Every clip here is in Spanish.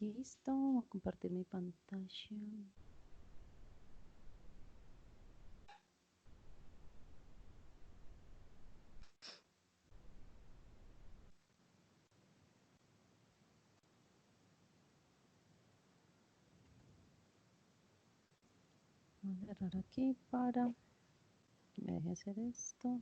Listo, voy a compartir mi pantalla. Voy a cerrar aquí para que me deje hacer esto.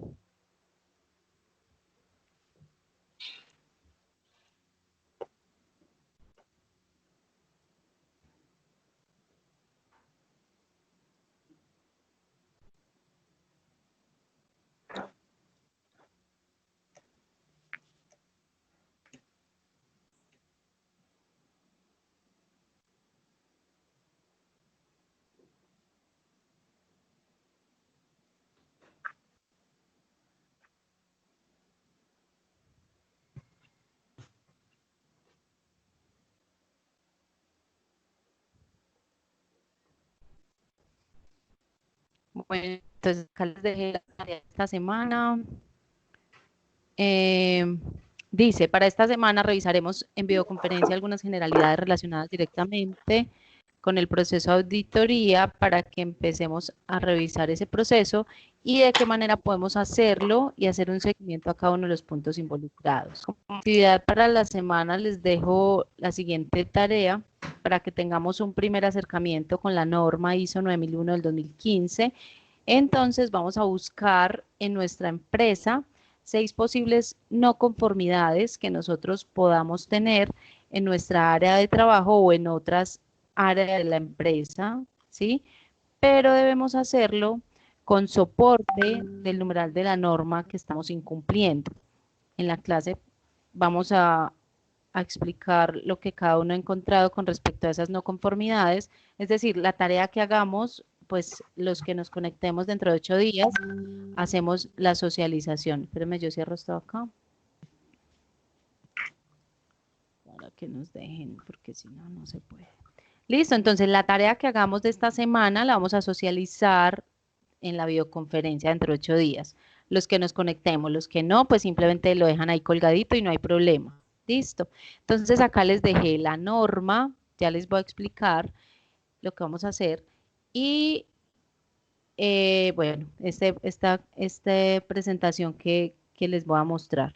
Bueno, entonces acá les dejé la tarea de esta semana. Dice, para esta semana revisaremos en videoconferencia algunas generalidades relacionadas directamente con el proceso de auditoría para que empecemos a revisar ese proceso y de qué manera podemos hacerlo y hacer un seguimiento a cada uno de los puntos involucrados. Como actividad para la semana les dejo la siguiente tarea para que tengamos un primer acercamiento con la norma ISO 9001 del 2015. Entonces vamos a buscar en nuestra empresa 6 posibles no conformidades que nosotros podamos tener en nuestra área de trabajo o en otras áreas de la empresa, ¿sí? Pero debemos hacerlo con soporte del numeral de la norma que estamos incumpliendo. En la clase vamos a explicar lo que cada uno ha encontrado con respecto a esas no conformidades, es decir, la tarea que hagamos, pues los que nos conectemos dentro de 8 días, hacemos la socialización. Espérenme, yo cierro esto acá. Para que nos dejen, porque si no, no se puede. Listo, entonces la tarea que hagamos de esta semana la vamos a socializar en la videoconferencia dentro de 8 días. Los que nos conectemos, los que no, pues simplemente lo dejan ahí colgadito y no hay problema. Listo. Entonces acá les dejé la norma, ya les voy a explicar lo que vamos a hacer. Y bueno, esta presentación que les voy a mostrar.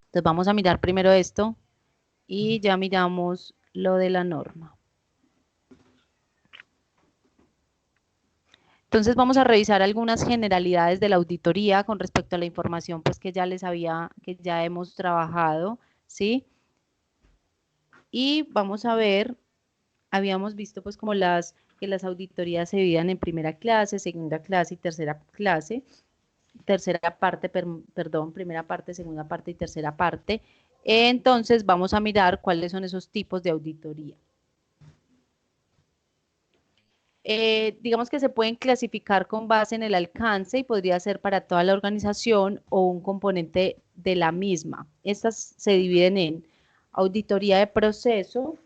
Entonces vamos a mirar primero esto y ya miramos lo de la norma. Entonces vamos a revisar algunas generalidades de la auditoría con respecto a la información pues que ya hemos trabajado, ¿sí? Y vamos a ver, habíamos visto pues como que las auditorías se dividían en primera clase, segunda clase y tercera clase. Tercera parte, perdón, primera parte, segunda parte y tercera parte. Entonces vamos a mirar cuáles son esos tipos de auditoría. Digamos que se pueden clasificar con base en el alcance y podría ser para toda la organización o un componente de la misma. Estas se dividen en auditoría de proceso,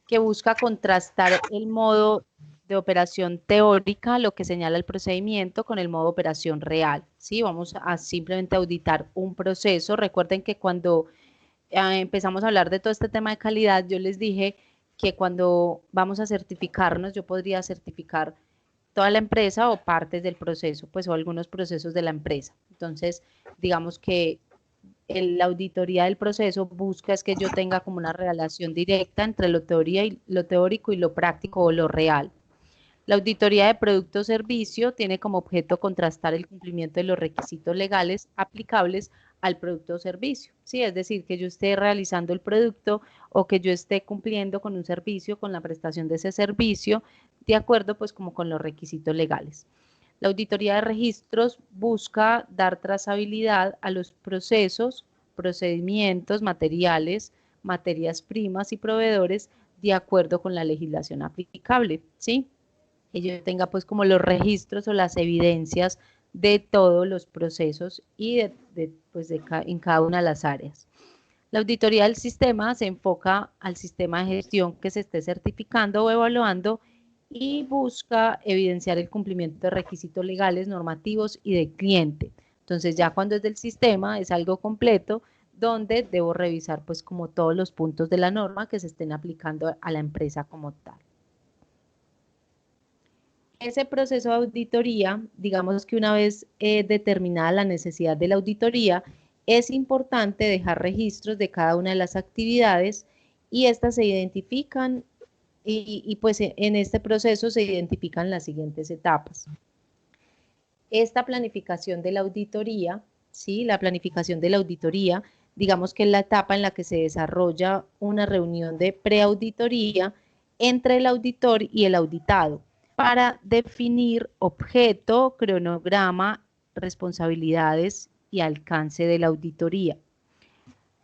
que busca contrastar el modo de operación teórica, lo que señala el procedimiento, con el modo de operación real. ¿Sí? Vamos a simplemente auditar un proceso. Recuerden que cuando empezamos a hablar de todo este tema de calidad, yo les dije que cuando vamos a certificarnos, yo podría certificar toda la empresa o partes del proceso, pues o algunos procesos de la empresa. Entonces, digamos que la auditoría del proceso busca es que yo tenga como una relación directa entre lo teórico y lo práctico o lo real. La auditoría de producto o servicio tiene como objeto contrastar el cumplimiento de los requisitos legales aplicables al producto o servicio, ¿sí? Es decir, que yo esté realizando el producto o que yo esté cumpliendo con un servicio, con la prestación de ese servicio, de acuerdo pues como con los requisitos legales. La auditoría de registros busca dar trazabilidad a los procesos, procedimientos, materiales, materias primas y proveedores de acuerdo con la legislación aplicable, ¿sí? Que yo tenga pues como los registros o las evidencias de todos los procesos y en cada una de las áreas. La auditoría del sistema se enfoca al sistema de gestión que se esté certificando o evaluando y busca evidenciar el cumplimiento de requisitos legales, normativos y del cliente. Entonces ya cuando es del sistema es algo completo donde debo revisar pues como todos los puntos de la norma que se estén aplicando a la empresa como tal. Ese proceso de auditoría, digamos que una vez determinada la necesidad de la auditoría, es importante dejar registros de cada una de las actividades y estas se identifican y pues en este proceso se identifican las siguientes etapas. Esta planificación de la auditoría, ¿sí? La planificación de la auditoría, digamos que es la etapa en la que se desarrolla una reunión de preauditoría entre el auditor y el auditado para definir objeto, cronograma, responsabilidades y alcance de la auditoría.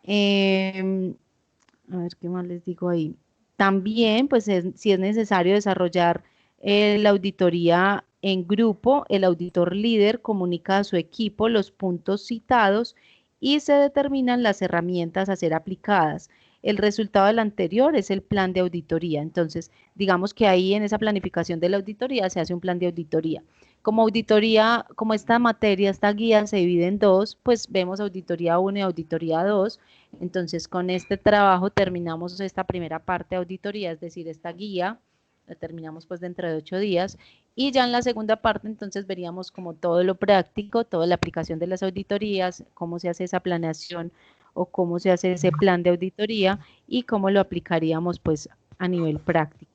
A ver qué más les digo ahí. También, pues, si es necesario desarrollar la auditoría en grupo, el auditor líder comunica a su equipo los puntos citados y se determinan las herramientas a ser aplicadas. El resultado del anterior es el plan de auditoría. Entonces, digamos que ahí en esa planificación de la auditoría se hace un plan de auditoría. Como auditoría, como esta materia, esta guía se divide en dos, pues vemos auditoría 1 y auditoría 2. Entonces, con este trabajo terminamos esta primera parte de auditoría, es decir, esta guía, la terminamos pues dentro de 8 días, y ya en la segunda parte entonces veríamos como todo lo práctico, toda la aplicación de las auditorías, cómo se hace esa planeación o cómo se hace ese plan de auditoría y cómo lo aplicaríamos pues a nivel práctico.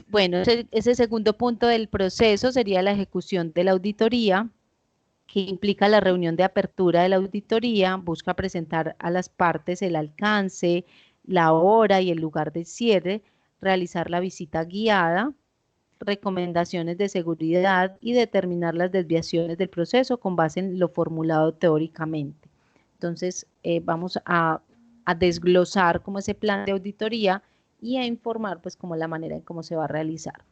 Bueno, ese segundo punto del proceso sería la ejecución de la auditoría, que implica la reunión de apertura de la auditoría, busca presentar a las partes el alcance, la hora y el lugar de cierre, realizar la visita guiada, recomendaciones de seguridad y determinar las desviaciones del proceso con base en lo formulado teóricamente. Entonces, vamos a desglosar como ese plan de auditoría y a informar pues como la manera en cómo se va a realizar.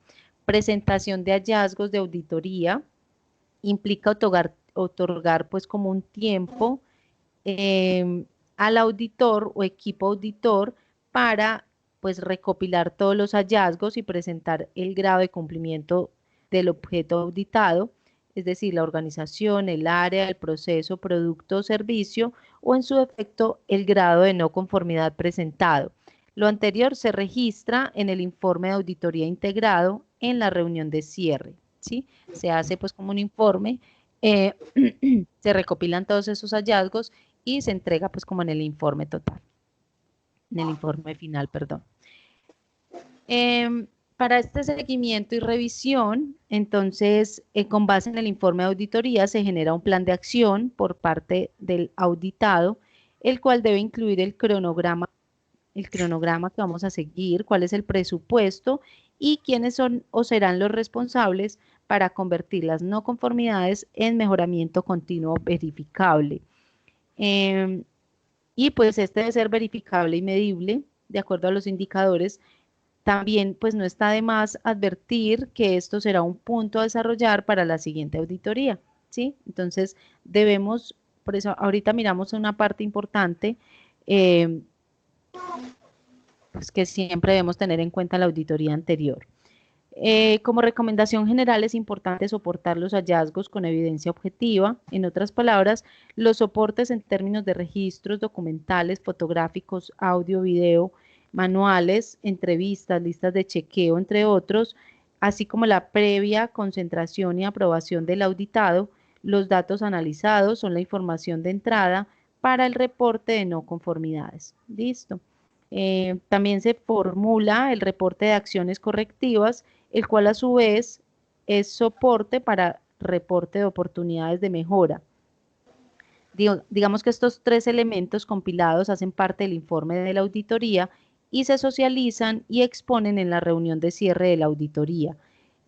Presentación de hallazgos de auditoría implica otorgar pues como un tiempo al auditor o equipo auditor para pues recopilar todos los hallazgos y presentar el grado de cumplimiento del objeto auditado, es decir, la organización, el área, el proceso, producto o servicio, o en su defecto el grado de no conformidad presentado. Lo anterior se registra en el informe de auditoría integrado en la reunión de cierre, ¿sí? Se hace pues como un informe, se recopilan todos esos hallazgos y se entrega pues como en el informe total, en el informe final, perdón. Para este seguimiento y revisión, entonces, con base en el informe de auditoría, se genera un plan de acción por parte del auditado, el cual debe incluir el cronograma que vamos a seguir, cuál es el presupuesto y quiénes son o serán los responsables para convertir las no conformidades en mejoramiento continuo verificable. Y pues este debe ser verificable y medible de acuerdo a los indicadores. También pues no está de más advertir que esto será un punto a desarrollar para la siguiente auditoría, ¿sí? Entonces debemos, por eso ahorita miramos una parte importante, pues que siempre debemos tener en cuenta la auditoría anterior. Como recomendación general es importante soportar los hallazgos con evidencia objetiva. En otras palabras, los soportes en términos de registros documentales, fotográficos, audio, video, manuales, entrevistas, listas de chequeo, entre otros, así como la previa concentración y aprobación del auditado. Los datos analizados son la información de entrada para el reporte de no conformidades. Listo. También se formula el reporte de acciones correctivas, el cual a su vez es soporte para reporte de oportunidades de mejora. Digamos que estos tres elementos compilados hacen parte del informe de la auditoría y se socializan y exponen en la reunión de cierre de la auditoría,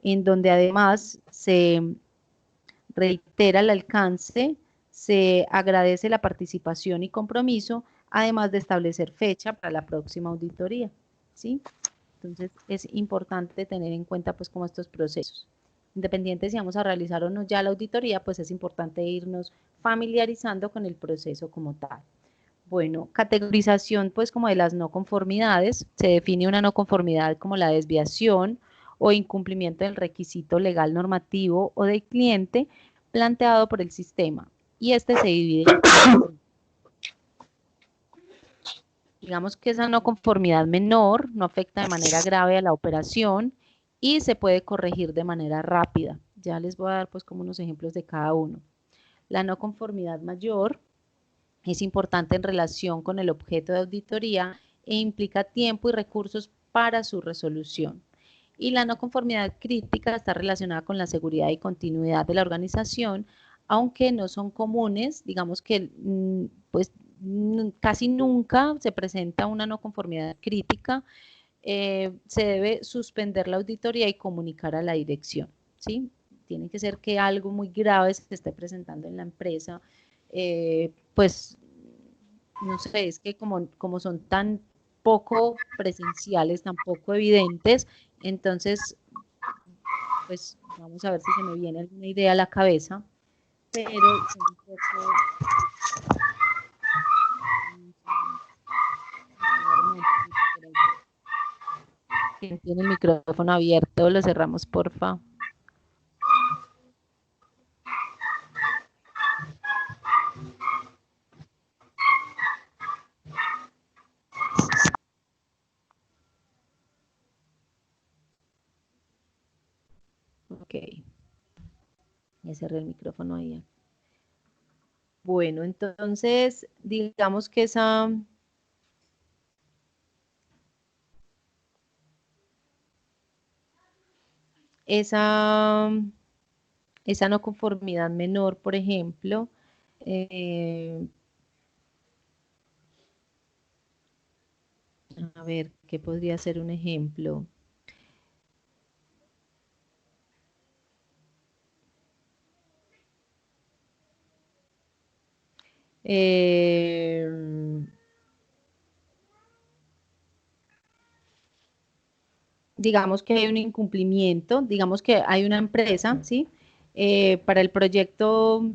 en donde además se reitera el alcance, se agradece la participación y compromiso, además de establecer fecha para la próxima auditoría, ¿sí? Entonces, es importante tener en cuenta, pues, como estos procesos. Independiente si vamos a realizar o no ya la auditoría, pues es importante irnos familiarizando con el proceso como tal. Bueno, categorización pues como de las no conformidades. Se define una no conformidad como la desviación o incumplimiento del requisito legal normativo o del cliente planteado por el sistema. Y este se divide en cuatro. Digamos que esa no conformidad menor no afecta de manera grave a la operación y se puede corregir de manera rápida. Ya les voy a dar pues como unos ejemplos de cada uno. La no conformidad mayor es importante en relación con el objeto de auditoría e implica tiempo y recursos para su resolución. Y la no conformidad crítica está relacionada con la seguridad y continuidad de la organización, aunque no son comunes, digamos que pues casi nunca se presenta una no conformidad crítica, se debe suspender la auditoría y comunicar a la dirección, ¿sí? Tiene que ser que algo muy grave se esté presentando en la empresa, pues, no sé, es que como son tan poco presenciales, tan poco evidentes, entonces, pues, vamos a ver si se me viene alguna idea a la cabeza, pero son un poco... ¿Quién tiene el micrófono abierto? Lo cerramos, porfa. Ok, ya cerré el micrófono ahí. Bueno, entonces, digamos que esa, esa no conformidad menor, por ejemplo, a ver, ¿qué podría ser un ejemplo? Eh, digamos que hay un incumplimiento, digamos que hay una empresa, ¿sí? Para el proyecto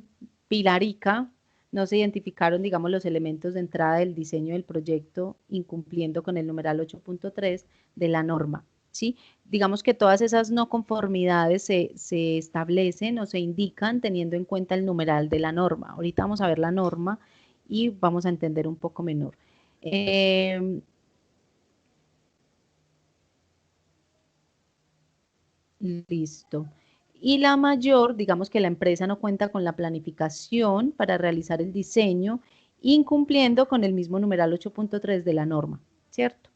Pilarica no se identificaron, digamos, los elementos de entrada del diseño del proyecto incumpliendo con el numeral 8.3 de la norma, ¿sí? Digamos que todas esas no conformidades se establecen o se indican teniendo en cuenta el numeral de la norma. Ahorita vamos a ver la norma y vamos a entender un poco menor. Listo. Y la mayor, digamos que la empresa no cuenta con la planificación para realizar el diseño, incumpliendo con el mismo numeral 8.3 de la norma, ¿cierto?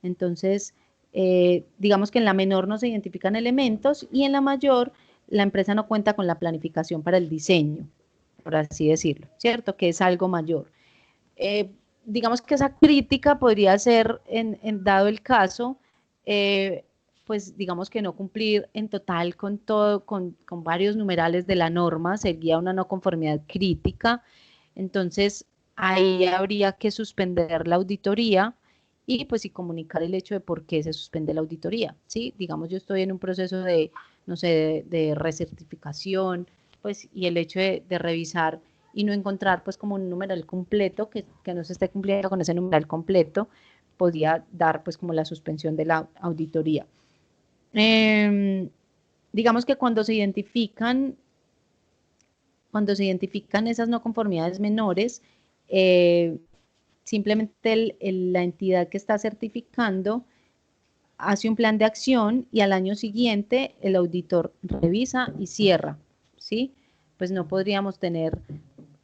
Entonces, digamos que en la menor no se identifican elementos y en la mayor la empresa no cuenta con la planificación para el diseño, por así decirlo, ¿cierto? Que es algo mayor. Eh, digamos que esa crítica podría ser, dado el caso, pues digamos que no cumplir en total con todo, con varios numerales de la norma, sería una no conformidad crítica. Entonces, ahí habría que suspender la auditoría y pues y comunicar el hecho de por qué se suspende la auditoría, ¿sí? Digamos, yo estoy en un proceso de, no sé, de recertificación, pues, y el hecho de revisar y no encontrar pues como un numeral completo que no se esté cumpliendo con ese numeral completo, podría dar pues como la suspensión de la auditoría. Digamos que cuando se identifican esas no conformidades menores, simplemente la entidad que está certificando hace un plan de acción y al año siguiente el auditor revisa y cierra, ¿sí? Pues no podríamos tener,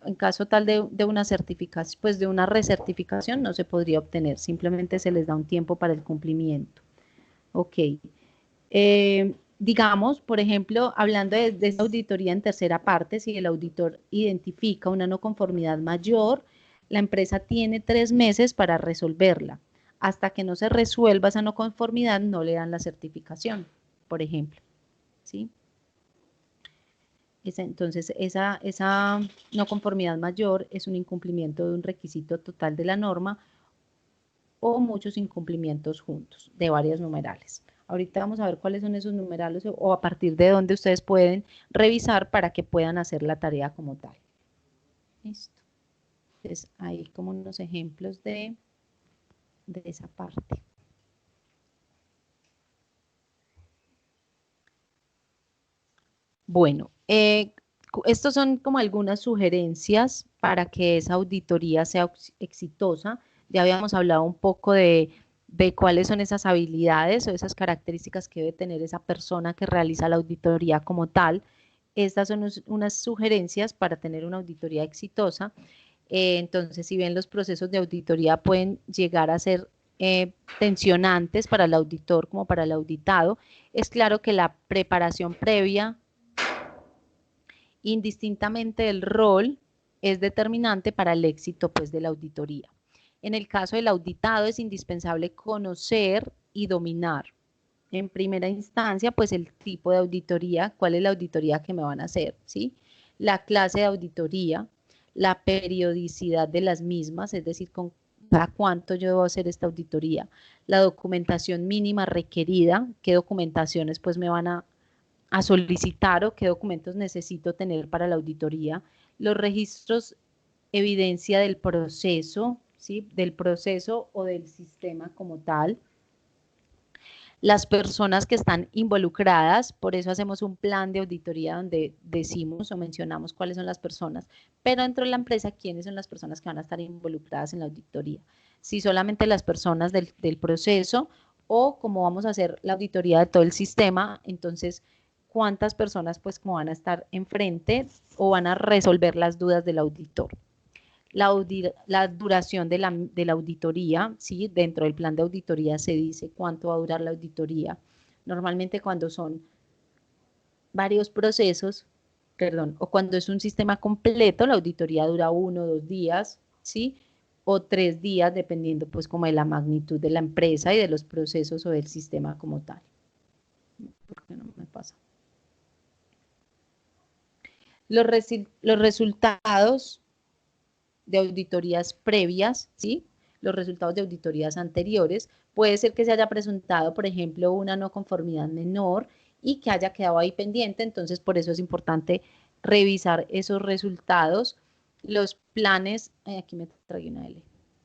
en caso tal de una certificación, pues de una recertificación no se podría obtener, simplemente se les da un tiempo para el cumplimiento. Ok. Digamos, por ejemplo, hablando de esa auditoría en tercera parte, si el auditor identifica una no conformidad mayor, la empresa tiene 3 meses para resolverla. Hasta que no se resuelva esa no conformidad, no le dan la certificación, por ejemplo. ¿Sí? Entonces, esa no conformidad mayor es un incumplimiento de un requisito total de la norma o muchos incumplimientos juntos de varios numerales. Ahorita vamos a ver cuáles son esos numerales o a partir de dónde ustedes pueden revisar para que puedan hacer la tarea como tal. Listo. Entonces, hay como unos ejemplos de esa parte. Bueno, estos son como algunas sugerencias para que esa auditoría sea exitosa. Ya habíamos hablado un poco de cuáles son esas habilidades o esas características que debe tener esa persona que realiza la auditoría como tal. Estas son unas sugerencias para tener una auditoría exitosa. Entonces, si bien los procesos de auditoría pueden llegar a ser tensionantes para el auditor como para el auditado, es claro que la preparación previa, indistintamente del rol, es determinante para el éxito pues, de la auditoría. En el caso del auditado es indispensable conocer y dominar en primera instancia, pues el tipo de auditoría, cuál es la auditoría que me van a hacer, ¿sí? La clase de auditoría, la periodicidad de las mismas, es decir, con cada cuánto yo debo hacer esta auditoría, la documentación mínima requerida, qué documentaciones pues me van a solicitar o qué documentos necesito tener para la auditoría, los registros, evidencia del proceso, ¿sí? Del proceso o del sistema como tal, las personas que están involucradas, por eso hacemos un plan de auditoría donde decimos o mencionamos cuáles son las personas, pero dentro de la empresa, quiénes son las personas que van a estar involucradas en la auditoría. Si solamente las personas del proceso o como vamos a hacer la auditoría de todo el sistema, entonces, ¿cuántas personas pues como van a estar enfrente o van a resolver las dudas del auditor? La duración de la auditoría, ¿sí? Dentro del plan de auditoría se dice cuánto va a durar la auditoría. Normalmente cuando son varios procesos, perdón, o cuando es un sistema completo, la auditoría dura 1 o 2 días, ¿sí? O 3 días, dependiendo pues como de la magnitud de la empresa y de los procesos o del sistema como tal. ¿Por qué no me pasa? Los resultados de auditorías previas, ¿sí? Los resultados de auditorías anteriores. Puede ser que se haya presentado, por ejemplo, una no conformidad menor y que haya quedado ahí pendiente, entonces por eso es importante revisar esos resultados. Los planes, aquí me tragué una L,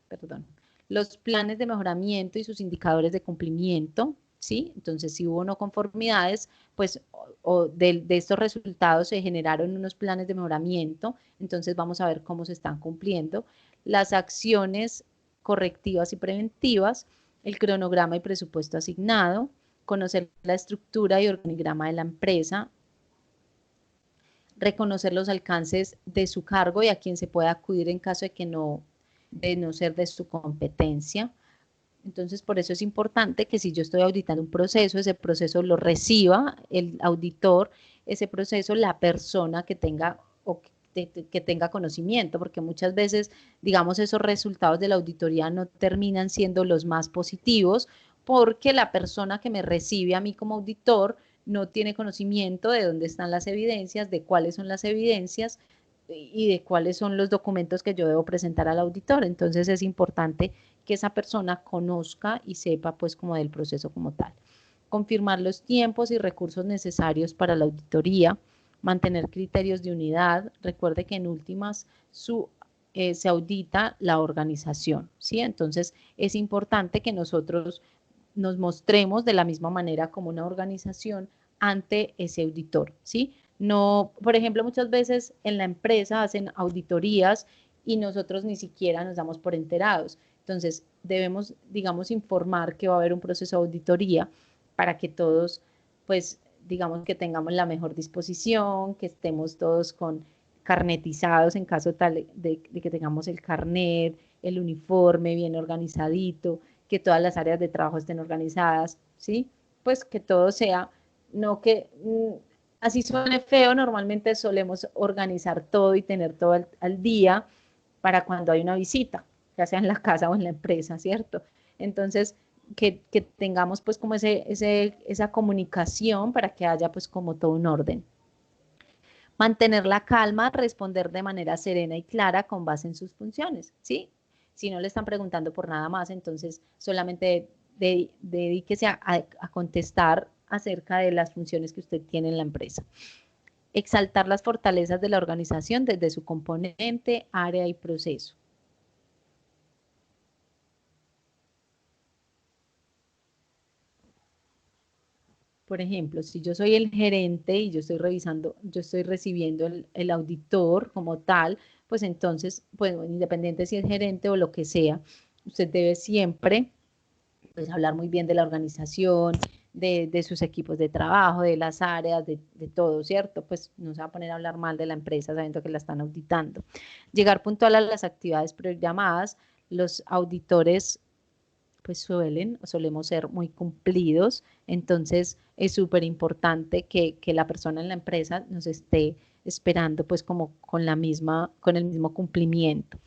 perdón. Los planes de mejoramiento y sus indicadores de cumplimiento, ¿sí? Entonces, si hubo no conformidades, pues de estos resultados se generaron unos planes de mejoramiento, entonces vamos a ver cómo se están cumpliendo. Las acciones correctivas y preventivas, el cronograma y presupuesto asignado, conocer la estructura y organigrama de la empresa, reconocer los alcances de su cargo y a quien se pueda acudir en caso de no ser de su competencia. Entonces, por eso es importante que si yo estoy auditando un proceso, ese proceso lo reciba el auditor, ese proceso la persona que tenga o que tenga conocimiento, porque muchas veces, digamos, esos resultados de la auditoría no terminan siendo los más positivos porque la persona que me recibe a mí como auditor no tiene conocimiento de dónde están las evidencias, de cuáles son las evidencias y de cuáles son los documentos que yo debo presentar al auditor. Entonces es importante que esa persona conozca y sepa pues como del proceso como tal. Confirmar los tiempos y recursos necesarios para la auditoría, mantener criterios de unidad. Recuerde que en últimas se audita la organización, ¿sí? Entonces es importante que nosotros nos mostremos de la misma manera como una organización ante ese auditor, ¿sí? No, por ejemplo, muchas veces en la empresa hacen auditorías y nosotros ni siquiera nos damos por enterados. Entonces, debemos, digamos, informar que va a haber un proceso de auditoría para que todos, pues, digamos, que tengamos la mejor disposición, que estemos todos con carnetizados en caso tal de que tengamos el carnet, el uniforme bien organizadito, que todas las áreas de trabajo estén organizadas, ¿sí? Pues que todo sea, no que, así suene feo, normalmente solemos organizar todo y tener todo al día para cuando hay una visita, ya sea en la casa o en la empresa, ¿cierto? Entonces, que tengamos pues como esa comunicación para que haya pues como todo un orden. Mantener la calma, responder de manera serena y clara con base en sus funciones, ¿sí? Si no le están preguntando por nada más, entonces solamente dedíquese a contestar acerca de las funciones que usted tiene en la empresa. Exaltar las fortalezas de la organización desde su componente, área y proceso. Por ejemplo, si yo soy el gerente y yo estoy revisando, yo estoy recibiendo el auditor como tal, pues entonces, pues independiente si es gerente o lo que sea, usted debe siempre pues, hablar muy bien de la organización, de sus equipos de trabajo, de las áreas, de todo, ¿cierto? Pues no se va a poner a hablar mal de la empresa sabiendo que la están auditando. Llegar puntual a las actividades programadas, los auditores pues solemos ser muy cumplidos, entonces es súper importante que la persona en la empresa nos esté esperando pues como con con el mismo cumplimiento.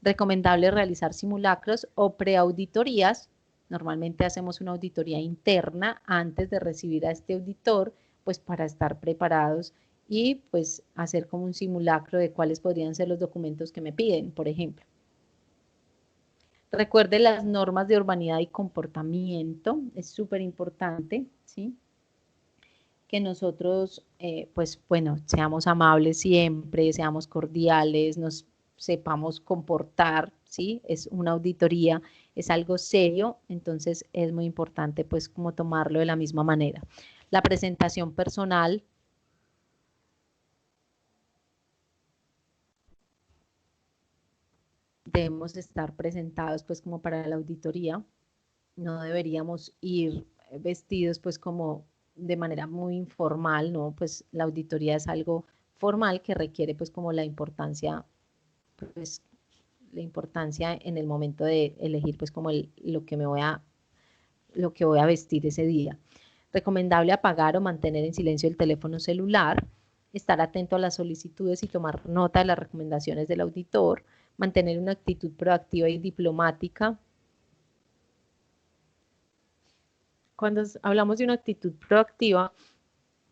Recomendable realizar simulacros o preauditorías. Normalmente hacemos una auditoría interna antes de recibir a este auditor, pues para estar preparados y pues hacer como un simulacro de cuáles podrían ser los documentos que me piden, por ejemplo. Recuerde las normas de urbanidad y comportamiento, es súper importante, ¿sí? Que nosotros, pues bueno, seamos amables siempre, seamos cordiales, nos sepamos comportar, ¿sí? Es una auditoría, es algo serio, entonces es muy importante pues como tomarlo de la misma manera. La presentación personal. Debemos estar presentados pues como para la auditoría, no deberíamos ir vestidos pues como de manera muy informal, ¿no? Pues la auditoría es algo formal que requiere pues como pues la importancia en el momento de elegir pues como lo que voy a vestir ese día. Recomendable apagar o mantener en silencio el teléfono celular, estar atento a las solicitudes y tomar nota de las recomendaciones del auditor, mantener una actitud proactiva y diplomática. Cuando hablamos de una actitud proactiva,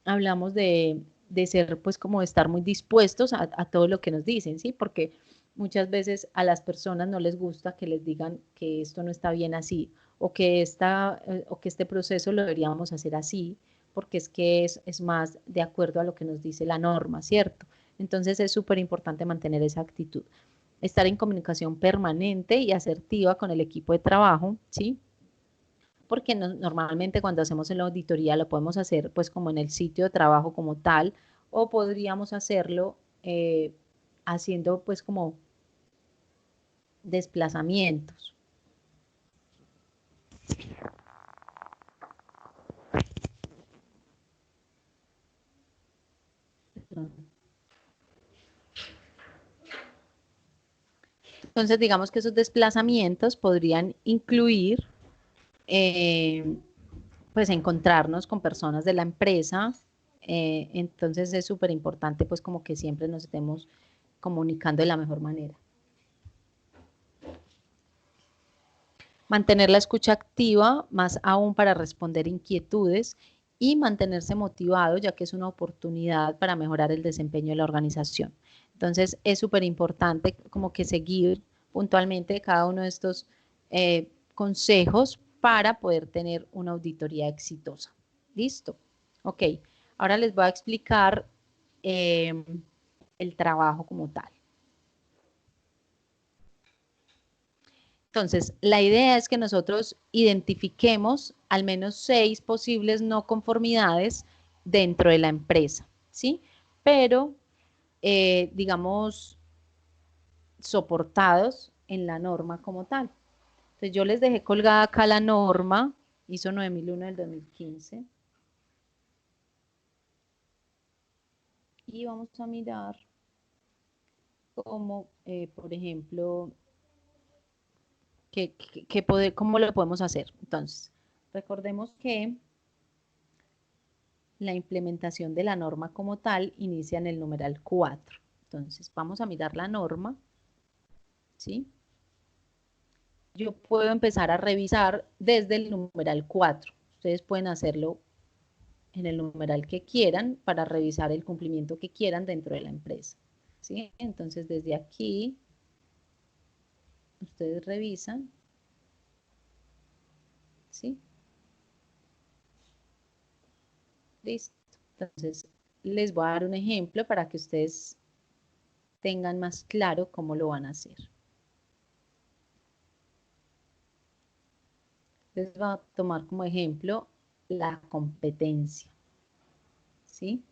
hablamos de ser, pues, como de estar muy dispuestos a todo lo que nos dicen, ¿sí? Porque muchas veces a las personas no les gusta que les digan que esto no está bien así, o que este proceso lo deberíamos hacer así, porque es que es más de acuerdo a lo que nos dice la norma, ¿cierto? Entonces es súper importante mantener esa actitud. Estar en comunicación permanente y asertiva con el equipo de trabajo, ¿sí? Porque normalmente cuando hacemos la auditoría lo podemos hacer pues como en el sitio de trabajo como tal, o podríamos hacerlo haciendo pues como desplazamientos. Entonces digamos que esos desplazamientos podrían incluir pues encontrarnos con personas de la empresa, entonces es súper importante pues como que siempre nos estemos comunicando de la mejor manera. Mantener la escucha activa, más aún para responder inquietudes y mantenerse motivado, ya que es una oportunidad para mejorar el desempeño de la organización. Entonces, es súper importante como que seguir puntualmente cada uno de estos consejos para poder tener una auditoría exitosa. ¿Listo? Ok, ahora les voy a explicar el trabajo como tal. Entonces, la idea es que nosotros identifiquemos al menos 6 posibles no conformidades dentro de la empresa, ¿sí? Pero, digamos, soportados en la norma como tal. Entonces, yo les dejé colgada acá la norma, ISO 9001 del 2015. Y vamos a mirar cómo, por ejemplo, cómo lo podemos hacer. Entonces, recordemos que la implementación de la norma como tal inicia en el numeral 4. Entonces, vamos a mirar la norma, ¿sí? Yo puedo empezar a revisar desde el numeral 4. Ustedes pueden hacerlo en el numeral que quieran para revisar el cumplimiento que quieran dentro de la empresa, ¿sí? Entonces, desde aquí, ustedes revisan, ¿sí? Listo. Entonces, les voy a dar un ejemplo para que ustedes tengan más claro cómo lo van a hacer. Les voy a tomar como ejemplo la competencia, ¿sí?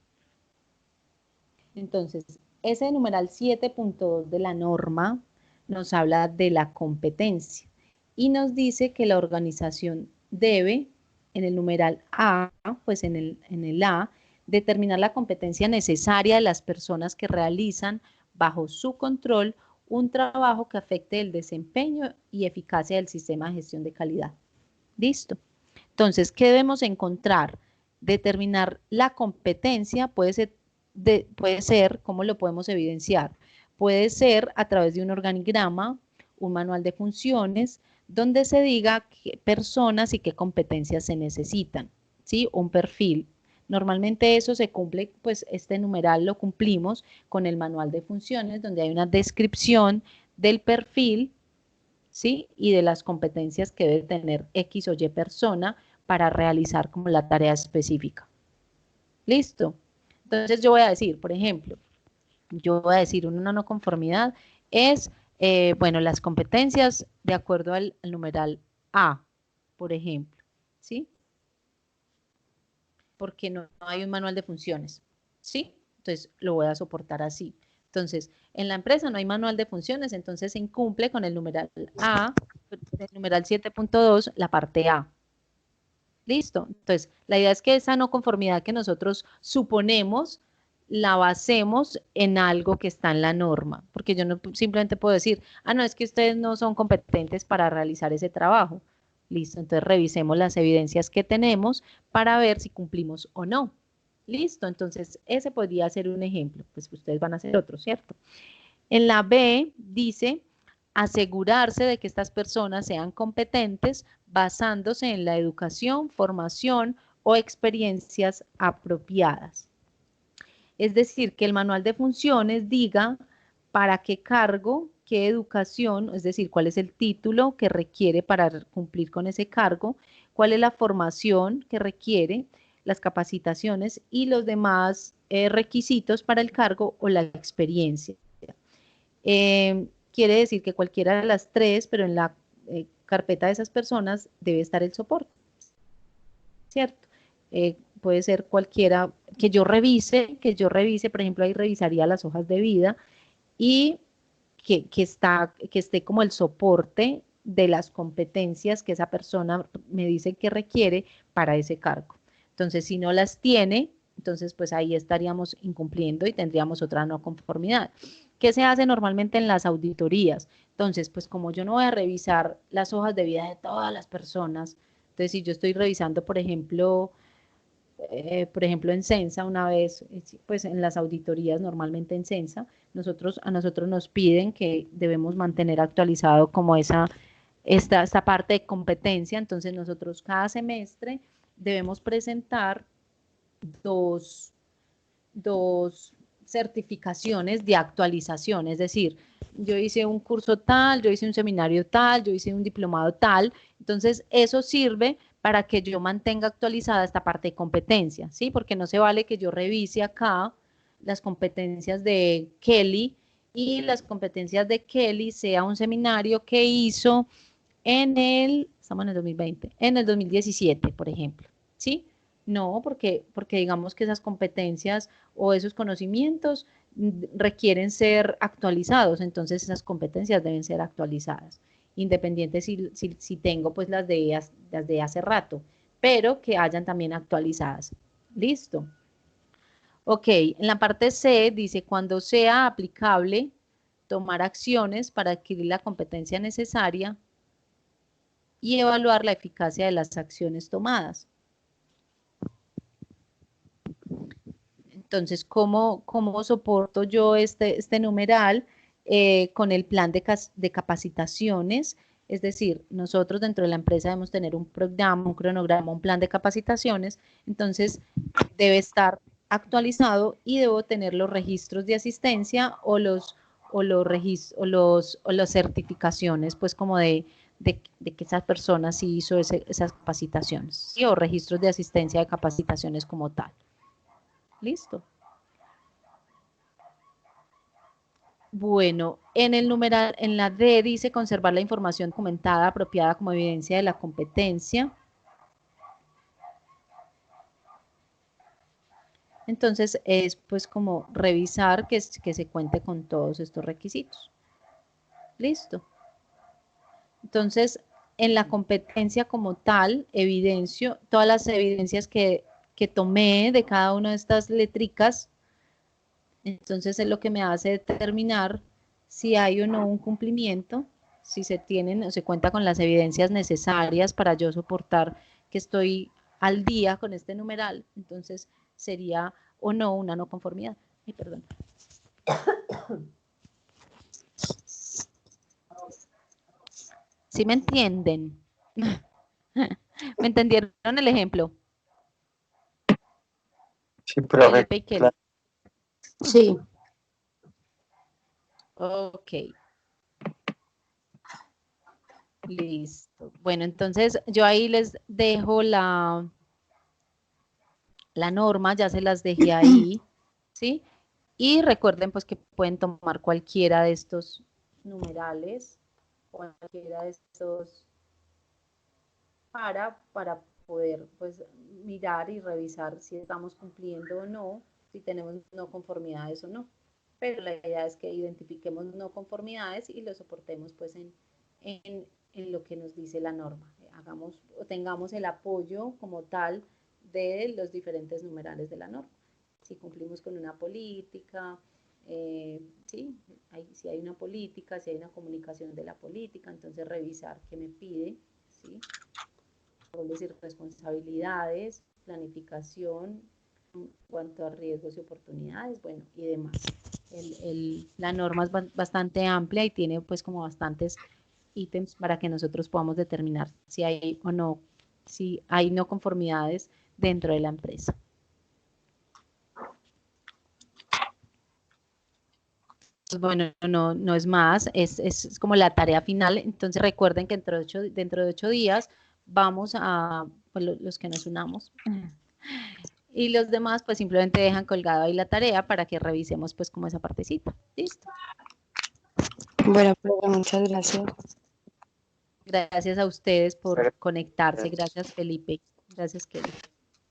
Entonces, ese numeral 7.2 de la norma nos habla de la competencia y nos dice que la organización debe, en el numeral A, pues en el A, determinar la competencia necesaria de las personas que realizan bajo su control un trabajo que afecte el desempeño y eficacia del sistema de gestión de calidad. ¿Listo? Entonces, ¿qué debemos encontrar? Determinar la competencia puede ser, ¿cómo lo podemos evidenciar? Puede ser a través de un organigrama, un manual de funciones, donde se diga qué personas y qué competencias se necesitan, ¿sí? Un perfil. Normalmente eso se cumple, pues este numeral lo cumplimos con el manual de funciones, donde hay una descripción del perfil, ¿sí? Y de las competencias que debe tener X o Y persona para realizar como la tarea específica. ¿Listo? Entonces yo voy a decir, por ejemplo, yo voy a decir una no conformidad es, bueno, las competencias de acuerdo al numeral A, por ejemplo, ¿sí? Porque no hay un manual de funciones, ¿sí? Entonces lo voy a soportar así. Entonces, en la empresa no hay manual de funciones, entonces se incumple con el numeral A, el numeral 7.2, la parte A. ¿Listo? Entonces, la idea es que esa no conformidad que nosotros suponemos la basemos en algo que está en la norma, porque yo no simplemente puedo decir, ah, no, es que ustedes no son competentes para realizar ese trabajo. Listo, entonces revisemos las evidencias que tenemos para ver si cumplimos o no. Listo, entonces ese podría ser un ejemplo, pues ustedes van a hacer otro, ¿cierto? En la B dice asegurarse de que estas personas sean competentes basándose en la educación, formación o experiencias apropiadas. Es decir, que el manual de funciones diga para qué cargo, qué educación, es decir, cuál es el título que requiere para cumplir con ese cargo, cuál es la formación que requiere, las capacitaciones y los demás requisitos para el cargo o la experiencia. Quiere decir que cualquiera de las tres, pero en la carpeta de esas personas debe estar el soporte, ¿cierto? Puede ser cualquiera que yo revise, por ejemplo, ahí revisaría las hojas de vida y que esté como el soporte de las competencias que esa persona me dice que requiere para ese cargo. Entonces, si no las tiene, entonces pues ahí estaríamos incumpliendo y tendríamos otra no conformidad. ¿Qué se hace normalmente en las auditorías? Entonces, pues como yo no voy a revisar las hojas de vida de todas las personas, entonces si yo estoy revisando, por ejemplo, en Censa una vez, pues en las auditorías normalmente en Censa, a nosotros nos piden que debemos mantener actualizado como esta parte de competencia, entonces nosotros cada semestre debemos presentar dos certificaciones de actualización, es decir, yo hice un curso tal, yo hice un seminario tal, yo hice un diplomado tal, entonces eso sirve para que yo mantenga actualizada esta parte de competencia, ¿sí? Porque no se vale que yo revise acá las competencias de Kelly y las competencias de Kelly sea un seminario que hizo estamos en el 2020, en el 2017, por ejemplo, ¿sí? No, porque digamos que esas competencias o esos conocimientos requieren ser actualizados, entonces esas competencias deben ser actualizadas, independiente si tengo pues las de hace rato, pero que hayan también actualizadas. Listo. Ok, en la parte C dice, cuando sea aplicable, tomar acciones para adquirir la competencia necesaria y evaluar la eficacia de las acciones tomadas. Entonces, ¿cómo soporto yo este numeral con el plan de capacitaciones? Es decir, nosotros dentro de la empresa debemos tener un programa, un cronograma, un plan de capacitaciones, entonces debe estar actualizado y debo tener los registros de asistencia o las certificaciones, pues como de que esa persona sí hizo esas capacitaciones, ¿sí? O registros de asistencia de capacitaciones como tal. Listo. Bueno, en la D dice conservar la información documentada apropiada como evidencia de la competencia. Entonces es pues como revisar que se cuente con todos estos requisitos. Listo. Entonces, en la competencia como tal, evidencio todas las evidencias que tomé de cada una de estas letricas. Entonces es lo que me hace determinar si hay o no un cumplimiento, si se tienen o se cuenta con las evidencias necesarias para yo soportar que estoy al día con este numeral. Entonces sería o no una no conformidad. Ay, perdón. ¿Sí me entienden? ¿Me entendieron el ejemplo? Sí, profe. Felipe y Kelly. Sí. Ok. Listo. Bueno, entonces yo ahí les dejo la norma, ya se las dejé ahí, ¿sí? Y recuerden pues que pueden tomar cualquiera de estos numerales, cualquiera de estos para poder pues mirar y revisar si estamos cumpliendo o no, si tenemos no conformidades o no. Pero la idea es que identifiquemos no conformidades y lo soportemos pues en lo que nos dice la norma. Hagamos o tengamos el apoyo como tal de los diferentes numerales de la norma. Si cumplimos con una política, sí, si hay una política, si hay una comunicación de la política, entonces revisar qué me pide, ¿sí? Roles y responsabilidades, planificación en cuanto a riesgos y oportunidades, bueno, y demás. La norma es bastante amplia y tiene pues como bastantes ítems para que nosotros podamos determinar si hay o no, si hay no conformidades dentro de la empresa. Pues bueno, no es más, es como la tarea final. Entonces recuerden que dentro de 8 días vamos a, pues los que nos unamos, y los demás pues simplemente dejan colgado ahí la tarea para que revisemos pues como esa partecita. Listo. Bueno, profe, muchas gracias. Gracias a ustedes por conectarse. Gracias, Felipe. Gracias, Kelly.